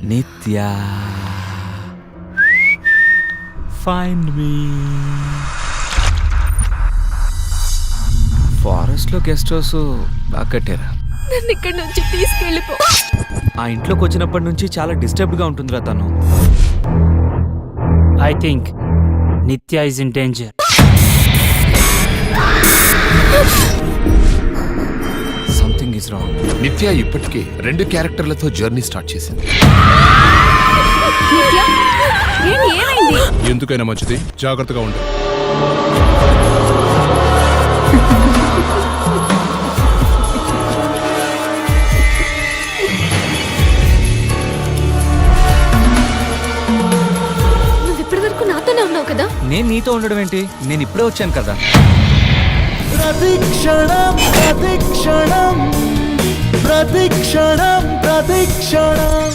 నిత్య ఫైండ్ మీ. ఫారెస్ట్ లో guest house బాగా కట్టారా? నన్ను ఇక్కడి నుంచి తీసుకెళ్ళిపో. ఆ ఇంట్లోకి వచ్చినప్పటి నుంచి చాలా డిస్టర్బ్డ్ గా ఉంటుందిరా తను. ఐ థింక్ నిత్య is in danger. Something is wrong. నిత్య ఇప్పటికే 2 క్యారెక్టర్లతో జర్నీ స్టార్ట్ చేసింది. నిత్య, ఏంటి, ఏమైంది? ఎందుకైనా మంచిది, జాగ్రత్తగా ఉండు. నువ్వు ఇప్పటి వరకు నాతోనే ఉన్నావు కదా. నేను నీతో ఉండడం ఏంటి? నేను ఇప్పుడే వచ్చాను కదా. ప్రతిక్షణం ప్రతిక్షణం ప్రతిక్షణం ప్రతిక్షణం